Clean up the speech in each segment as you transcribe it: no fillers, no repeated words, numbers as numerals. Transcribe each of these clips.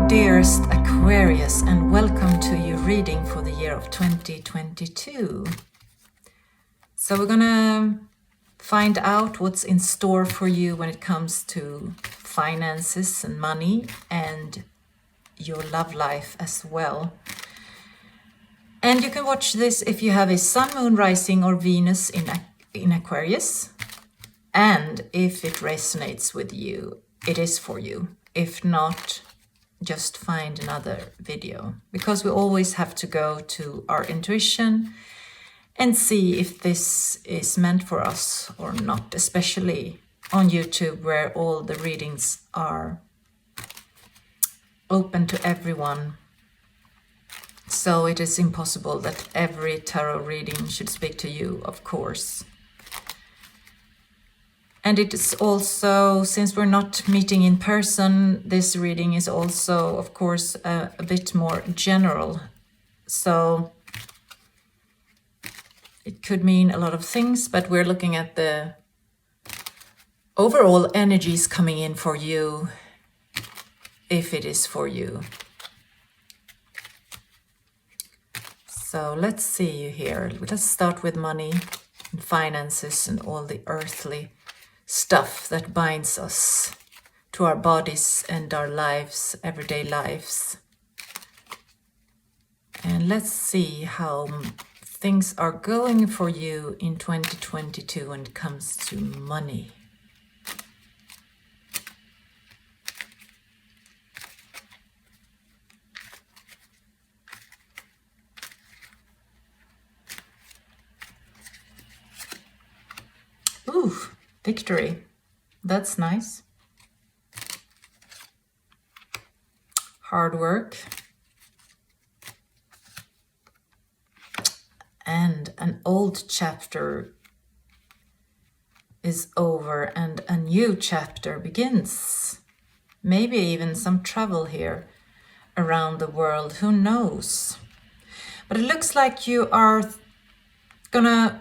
dearest Aquarius, and welcome to your reading for the year of 2022. So we're gonna find out what's in store for you when it comes to finances and money and your love life as well. And you can watch this if you have a sun, moon, rising or Venus in Aquarius. And if it resonates with you, it is for you. If not, just find another video, because we always have to go to our intuition and see if this is meant for us or not, especially on YouTube, where all the readings are open to everyone. So it is impossible that every tarot reading should speak to you, of course. And it is also, since we're not meeting in person, this reading is also, of course, a bit more general. So it could mean a lot of things, but we're looking at the overall energies coming in for you, if it is for you. So let's see here. Let's start with money and finances and all the earthly stuff that binds us to our bodies and our lives, everyday lives. And let's see how things are going for you in 2022 when it comes to money. Ooh. Victory. That's nice. Hard work. And an old chapter is over and a new chapter begins. Maybe even some travel here around the world. Who knows? But it looks like you are gonna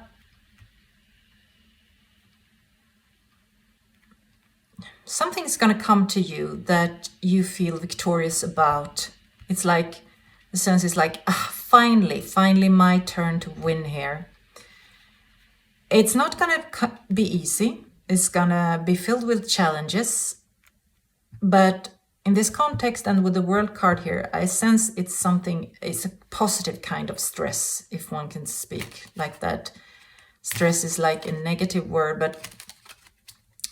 something's going to come to you that you feel victorious about. It's like, the sense is like, finally my turn to win here. It's not going to be easy. It's going to be filled with challenges. But in this context and with the World card here, I sense it's a positive kind of stress, if one can speak like that. Stress is like a negative word, but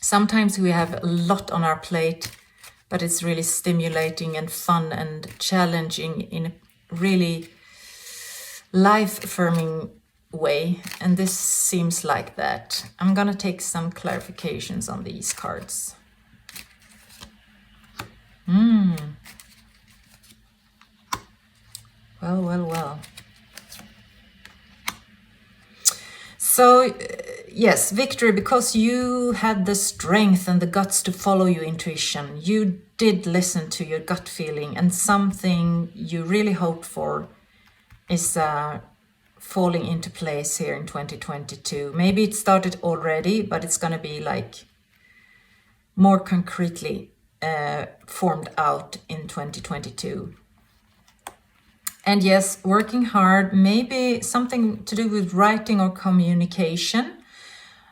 sometimes we have a lot on our plate, but it's really stimulating and fun and challenging in a really life-affirming way. And this seems like that. I'm going to take some clarifications on these cards. Well. So, yes, victory, because you had the strength and the guts to follow your intuition. You did listen to your gut feeling, and something you really hoped for is falling into place here in 2022. Maybe it started already, but it's going to be like more concretely formed out in 2022. And yes, working hard, maybe something to do with writing or communication.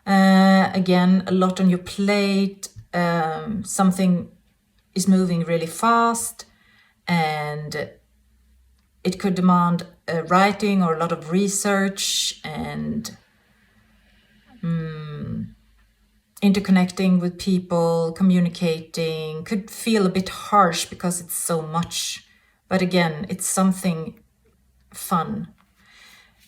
Again, a lot on your plate. Something is moving really fast, and it could demand writing or a lot of research and interconnecting with people, communicating. Could feel a bit harsh because it's so much. But again, it's something fun.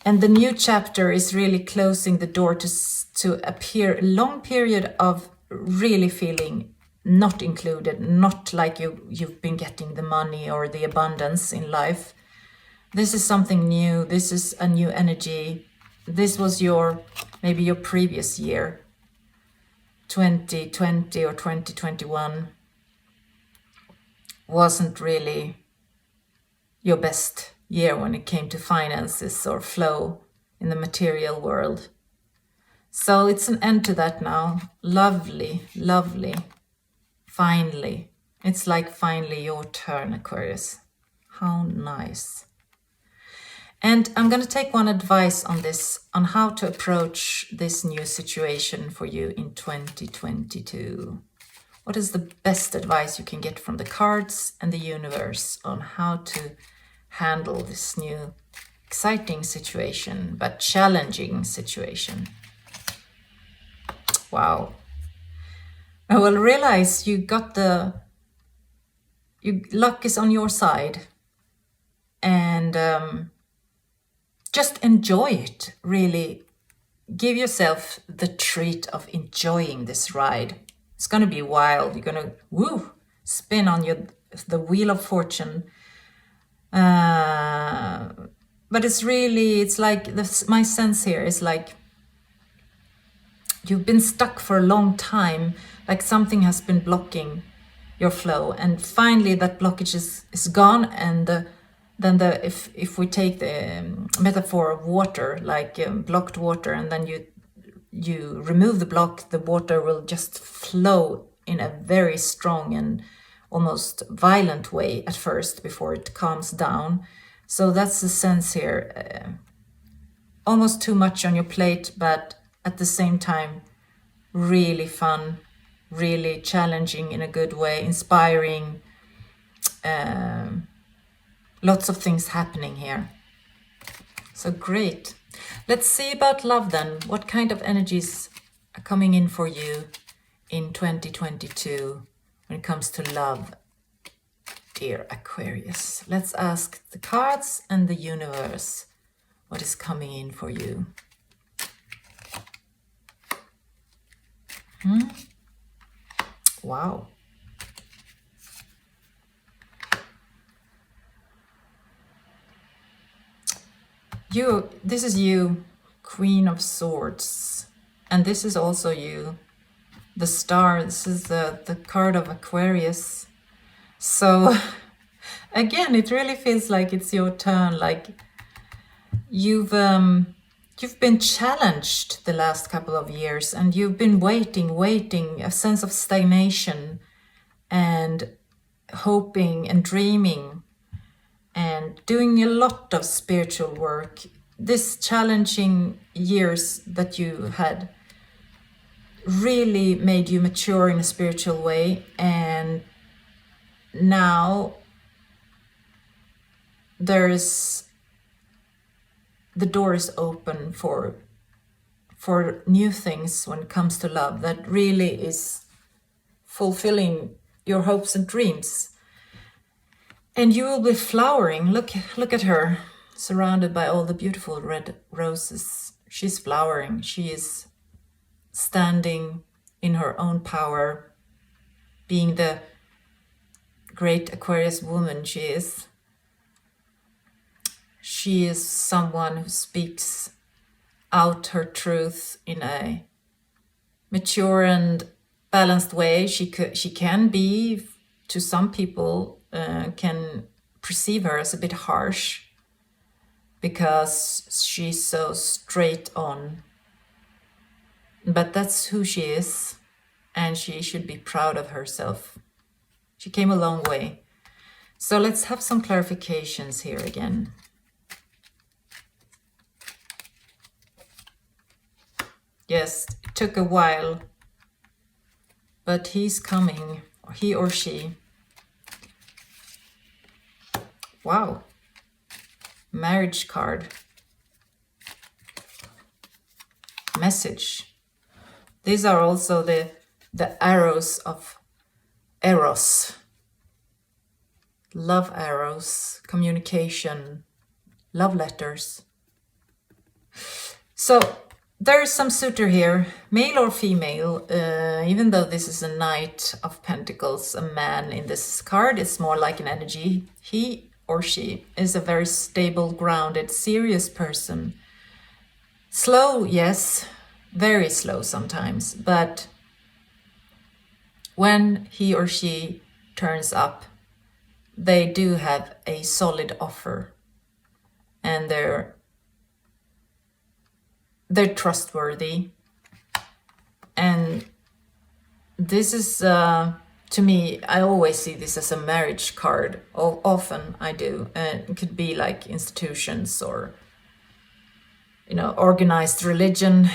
And the new chapter is really closing the door to a long period of really feeling not included, not like you've been getting the money or the abundance in life. This is something new. This is a new energy. This was maybe your previous year, 2020 or 2021, wasn't really your best year when it came to finances or flow in the material world. So it's an end to that now. Lovely, lovely. Finally, It's like finally your turn, Aquarius. How nice. And I'm going to take one advice on this, on how to approach this new situation for you in 2022. What is the best advice you can get from the cards and the universe on how to handle this new exciting situation, but challenging situation? Wow. I will realize you got luck is on your side, and just enjoy it. Really give yourself the treat of enjoying this ride. It's going to be wild. You're going to spin on the wheel of fortune. But it's like my sense here is like you've been stuck for a long time, like something has been blocking your flow, and finally that blockage is gone. And then if we take the metaphor of water, like blocked water, and then you remove the block, the water will just flow in a very strong and almost violent way at first before it calms down. So that's the sense here. Almost too much on your plate, but at the same time really fun, really challenging in a good way, inspiring. Lots of things happening here. So great. Let's see about love then. What kind of energies are coming in for you in 2022 when it comes to love, dear Aquarius? Let's ask the cards and the universe what is coming in for you. Wow. This is you, Queen of Swords. And this is also you, the Star. This is the card of Aquarius. So again, it really feels like it's your turn. Like you've been challenged the last couple of years, and you've been waiting, a sense of stagnation and hoping and dreaming and doing a lot of spiritual work. This challenging years that you had really made you mature in a spiritual way, and now the door is open for new things when it comes to love that really is fulfilling your hopes and dreams. And you will be flowering. Look at her, surrounded by all the beautiful red roses. She's flowering. She is standing in her own power, being the great Aquarius woman she is. She is someone who speaks out her truth in a mature and balanced way. She can be, to some people, can perceive her as a bit harsh because she's so straight on. But that's who she is, and she should be proud of herself. She came a long way. So let's have some clarifications here again. Yes, it took a while, but he's coming, he or she. Wow. Marriage card. Message. These are also the arrows of Eros. Love arrows, communication, love letters. So there is some suitor here, male or female, even though this is a Knight of Pentacles, a man in this card, it's more like an energy. He or she is a very stable, grounded, serious person. Slow, yes, very slow sometimes, but when he or she turns up, they do have a solid offer, and they're trustworthy. And this is to me, I always see this as a marriage card. Often I do. It could be like institutions or, organized religion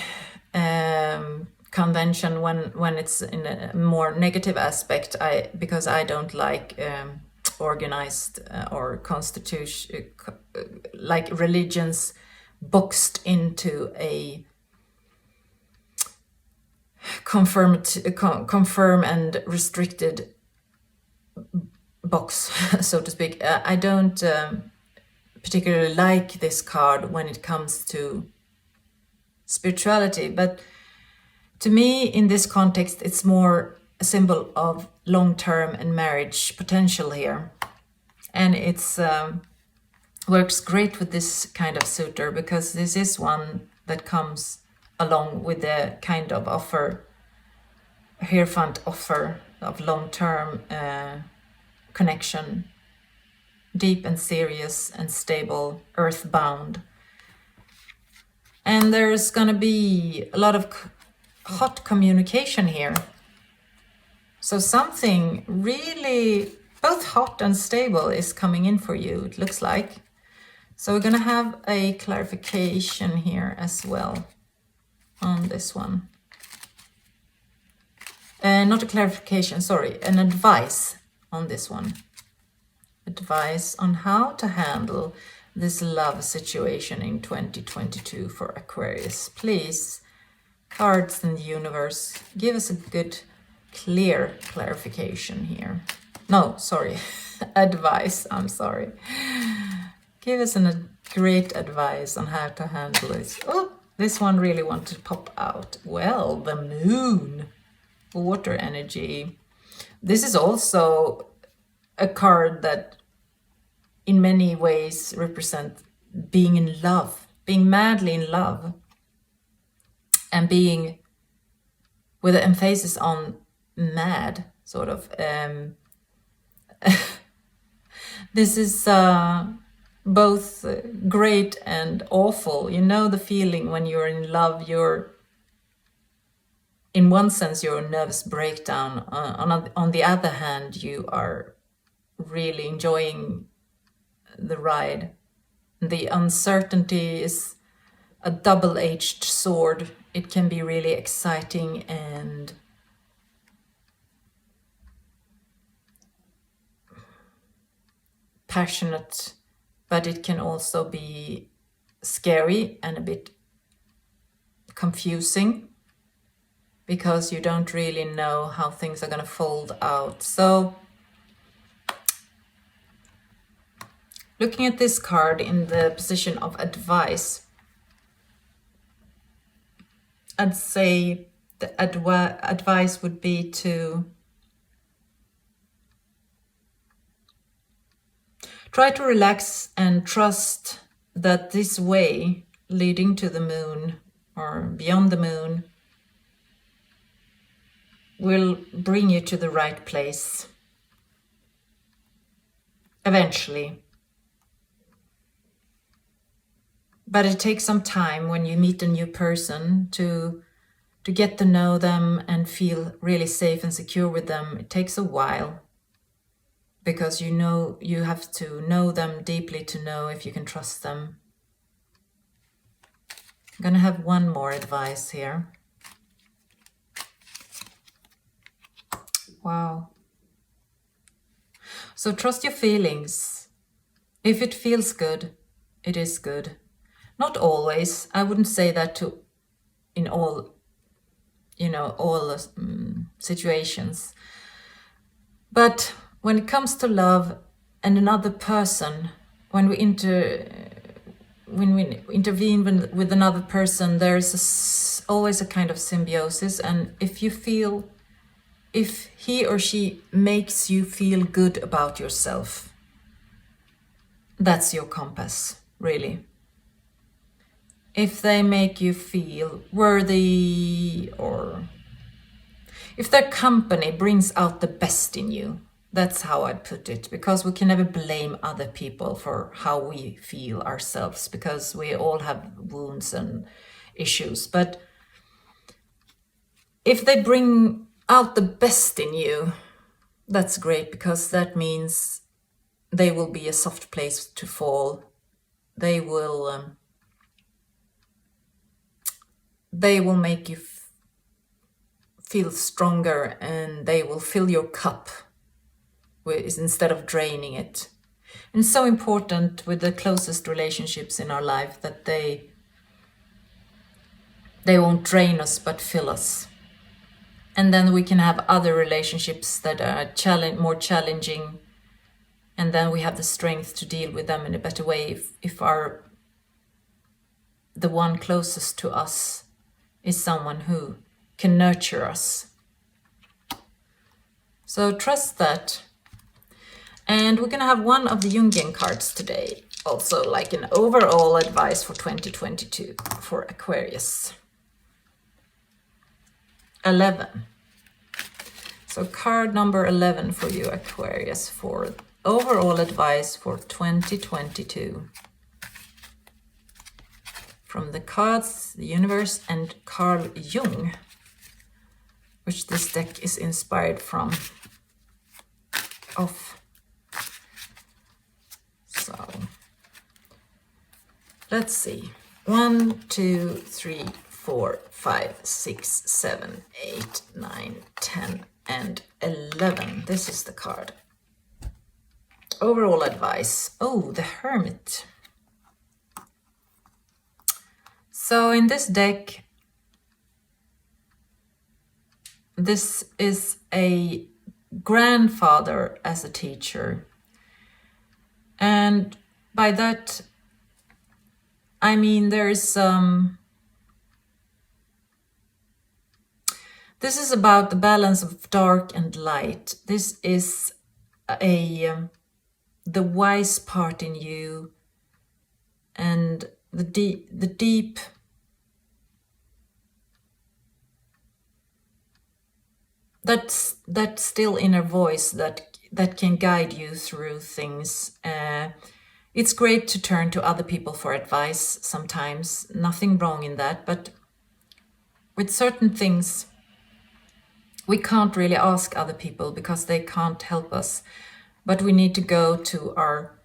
convention when it's in a more negative aspect. Because I don't like organized or constitution like religions boxed into a confirm and restricted box, so to speak. I don't particularly like this card when it comes to spirituality, but to me, in this context, it's more a symbol of long-term and marriage potential here. And it's works great with this kind of suitor, because this is one that comes along with the kind of offer, Hierophant offer of long-term connection, deep and serious and stable, earthbound. And there's going to be a lot of hot communication here. So something really both hot and stable is coming in for you, it looks like. So we're going to have a clarification here as well on this one. Not a clarification, sorry, an advice on this one. Advice on how to handle this love situation in 2022 for Aquarius. Please, cards in the universe, give us a good, clear clarification here. No, sorry, advice, I'm sorry. Give us a great advice on how to handle this. Oh, this one really wanted to pop out. Well, the moon. Water energy. This is also a card that in many ways represents being in love, being madly in love, and being with an emphasis on mad, sort of. This is both great and awful. You know the feeling when you're in love, in one sense, you're a nervous breakdown. On the other hand, you are really enjoying the ride. The uncertainty is a double-edged sword. It can be really exciting and passionate, but it can also be scary and a bit confusing, because you don't really know how things are going to fold out. So looking at this card in the position of advice, I'd say the advice would be to try to relax and trust that this way leading to the moon or beyond the moon will bring you to the right place eventually. But it takes some time when you meet a new person to get to know them and feel really safe and secure with them. It takes a while, because you have to know them deeply to know if you can trust them. I'm gonna have one more advice here. Wow. So trust your feelings. If it feels good, it is good. Not always. I wouldn't say that in all situations. But when it comes to love and another person, when we intervene with another person, there's always a kind of symbiosis. And if he or she makes you feel good about yourself, that's your compass, really. If they make you feel worthy, or if their company brings out the best in you, that's how I'd put it, because we can never blame other people for how we feel ourselves, because we all have wounds and issues. But if they bring out the best in you, That's great, because that means they will be a soft place to fall. They will make you feel stronger, and they will fill your cup instead of draining it. And it's so important with the closest relationships in our life that they won't drain us but fill us. And then we can have other relationships that are more challenging, and then we have the strength to deal with them in a better way if the one closest to us is someone who can nurture us. So trust that. And we're going to have one of the Jungian cards today, also like an overall advice for 2022 for Aquarius. 11. So card number 11 for you, Aquarius, for overall advice for 2022. From the cards, the universe, and Carl Jung, which this deck is inspired from. So let's see. 1, 2, 3, 4, 5, 6, 7, 8, 9, 10, and 11. This is the card. Overall advice. Oh, the Hermit. So in this deck, this is a grandfather as a teacher. And by that, I mean there's this is about the balance of dark and light. This is the wise part in you, and the deep that still inner voice that can guide you through things. It's great to turn to other people for advice sometimes. Nothing wrong in that, but with certain things, we can't really ask other people because they can't help us. But we need to go to our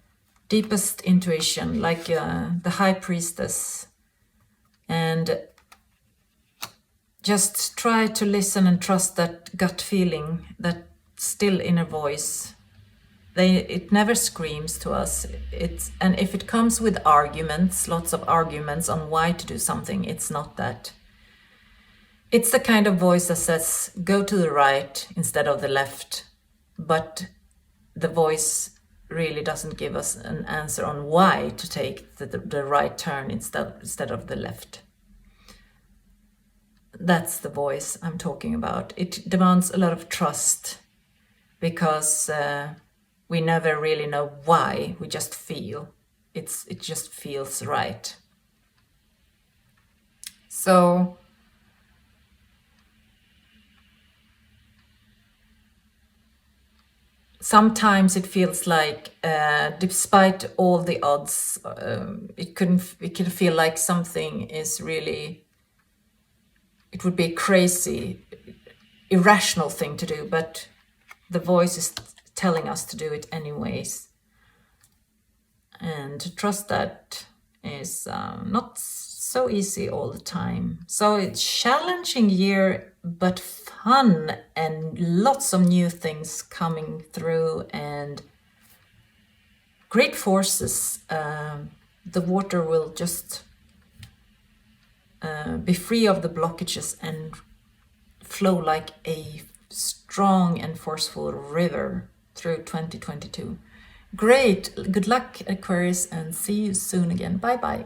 deepest intuition, like the High Priestess, and just try to listen and trust that gut feeling, that still inner voice. It never screams to us. And if it comes with arguments, lots of arguments on why to do something, it's not that. It's the kind of voice that says, go to the right instead of the left. But the voice really doesn't give us an answer on why to take the right turn instead of the left. That's the voice I'm talking about. It demands a lot of trust, because we never really know why. We just feel. It just feels right. So sometimes it feels like, despite all the odds, it can feel like something is really. It would be a crazy, irrational thing to do, but the voice is telling us to do it anyways. And to trust that is not so easy all the time. So it's a challenging year, but fun, and lots of new things coming through, and great forces. The water will just be free of the blockages and flow like a strong and forceful river through 2022. Great. Good luck, Aquarius, and see you soon again. Bye bye.